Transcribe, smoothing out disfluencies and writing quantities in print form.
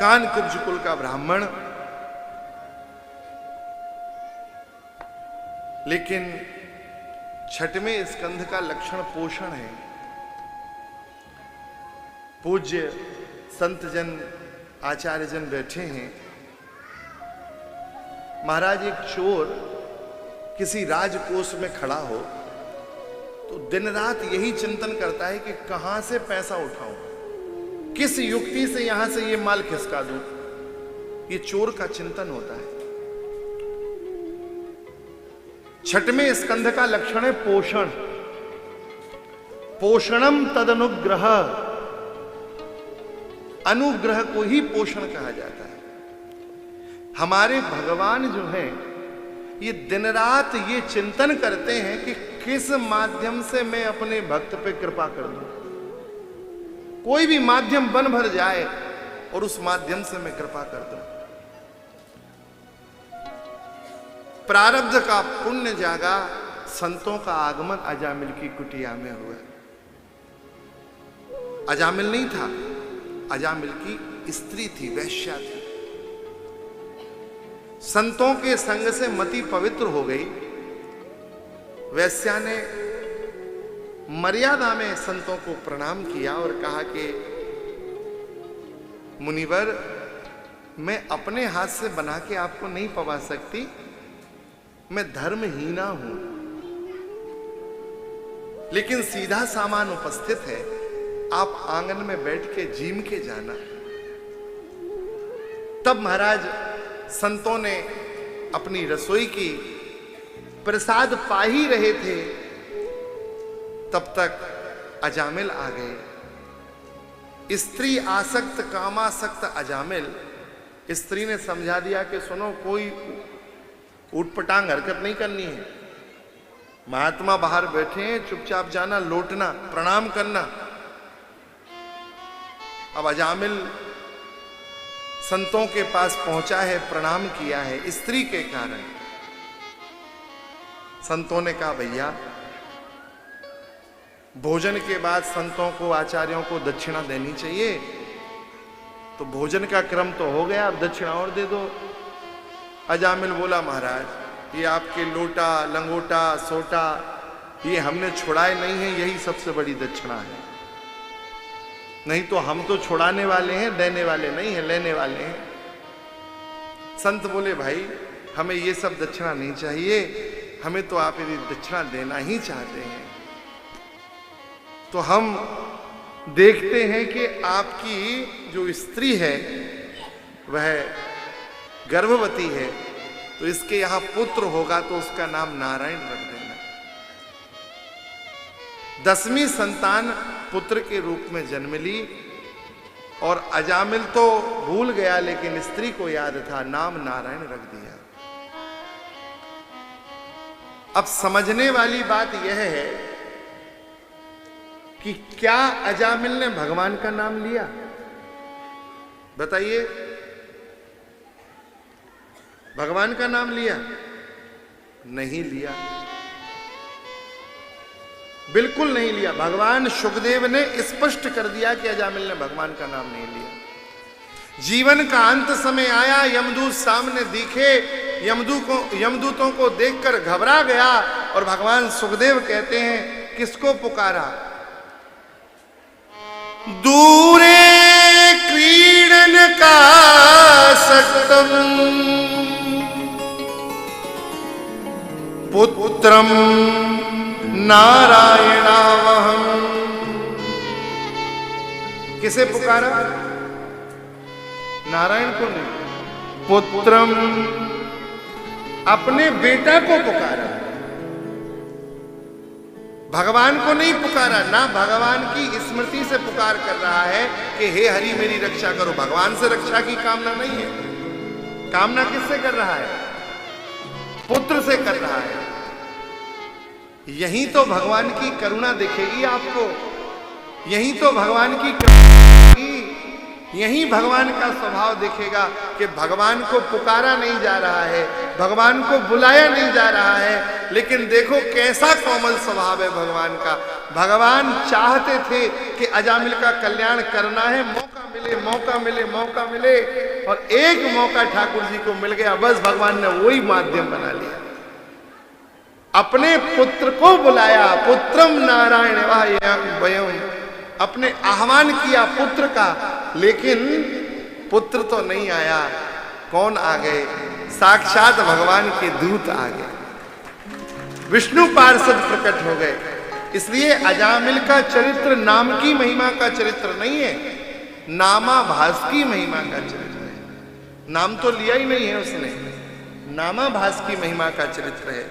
कान कुब्ज कुल का ब्राह्मण, लेकिन छठवें स्कंध का लक्षण पोषण है। पूज्य संत जन आचार्य जन बैठे हैं। महाराज, एक चोर किसी राजकोष में खड़ा हो तो दिन रात यही चिंतन करता है कि कहां से पैसा उठाऊं, किस युक्ति से यहां से ये माल खिसका दूं। ये चोर का चिंतन होता है। छठवें स्कंध का लक्षण है पोषण। पोषणम तदनुग्रह, अनुग्रह को ही पोषण कहा जाता है। हमारे भगवान जो हैं, ये दिन रात ये चिंतन करते हैं कि किस माध्यम से मैं अपने भक्त पे कृपा कर दूं। कोई भी माध्यम बन भर जाए और उस माध्यम से मैं कृपा कर दूं। प्रारब्ध का पुण्य जागा, संतों का आगमन अजामिल की कुटिया में हुआ। अजामिल नहीं था, अजामिल की स्त्री थी, वैश्या थी। संतों के संग से मति पवित्र हो गई। वैश्या ने मर्यादा में संतों को प्रणाम किया और कहा कि मुनिवर, मैं अपने हाथ से बना के आपको नहीं पवा सकती, मैं धर्महीना हूं, लेकिन सीधा सामान उपस्थित है, आप आंगन में बैठ के जीम के जाना। तब महाराज संतों ने अपनी रसोई की, प्रसाद पा ही रहे थे, तब तक अजामिल आ गए। स्त्री आसक्त, कामासक्त अजामिल। स्त्री ने समझा दिया कि सुनो, कोई ऊटपटांग हरकत नहीं करनी है। महात्मा बाहर बैठे हैं, चुपचाप जाना, लौटना, प्रणाम करना। अब अजामिल संतों के पास पहुंचा है, प्रणाम किया है स्त्री के कारण। संतों ने कहा, भैया भोजन के बाद संतों को, आचार्यों को दक्षिणा देनी चाहिए। तो भोजन का क्रम तो हो गया, अब दक्षिणा और दे दो। अजामिल बोला, महाराज, ये आपके लोटा, लंगोटा, सोटा, ये हमने छुड़ाए नहीं है, यही सबसे बड़ी दक्षिणा है। नहीं तो हम तो छुड़ाने वाले हैं, देने वाले नहीं है, लेने वाले हैं। संत बोले, भाई हमें ये सब दक्षिणा नहीं चाहिए, हमें तो आप यदि दक्षिणा देना ही चाहते हैं तो हम देखते हैं कि आपकी जो स्त्री है वह गर्भवती है, तो इसके यहां पुत्र होगा तो उसका नाम नारायण रख देना। 10वीं संतान पुत्र के रूप में जन्म ली और अजामिल तो भूल गया, लेकिन स्त्री को याद था, नाम नारायण रख दिया। अब समझने वाली बात यह है कि क्या अजामिल ने भगवान का नाम लिया? बताइए, भगवान का नाम लिया? नहीं लिया, बिल्कुल नहीं लिया। भगवान शुकदेव ने स्पष्ट कर दिया कि अजामिल ने भगवान का नाम नहीं लिया। जीवन का अंत समय आया, यमदूत सामने दिखे, यमदूतों को देखकर घबरा गया और भगवान सुखदेव कहते हैं, किसको पुकारा? दूरे क्रीडन का सक्तम पुत्रम नारायणावहम। किसे पुकारा? नारायण को नहीं, पुत्रम, अपने बेटा को पुकारा। भगवान को नहीं पुकारा। ना भगवान की स्मृति से पुकार कर रहा है कि हे हरि मेरी रक्षा करो। भगवान से रक्षा की कामना नहीं है। कामना किससे कर रहा है? पुत्र से कर रहा है। यही तो भगवान की करुणा दिखेगी आपको, यही तो भगवान की यही भगवान का स्वभाव दिखेगा कि भगवान को पुकारा नहीं जा रहा है, भगवान को बुलाया नहीं जा रहा है, लेकिन देखो कैसा कोमल स्वभाव है भगवान का। भगवान चाहते थे कि अजामिल का कल्याण करना है, मौका मिले मौका मिले और एक मौका ठाकुर जी को मिल गया, बस भगवान ने वही माध्यम बना लिया, अपने पुत्र को बुलाया, पुत्रम नारायण वयम, अपने आह्वान किया पुत्र का, लेकिन पुत्र तो नहीं आया। कौन आ गए? साक्षात भगवान के दूत आ गए, विष्णु पार्षद प्रकट हो गए। इसलिए अजामिल का चरित्र नाम की महिमा का चरित्र नहीं है, नामाभास की महिमा का चरित्र है। नाम तो लिया ही नहीं है उसने, नामाभास की महिमा का चरित्र है।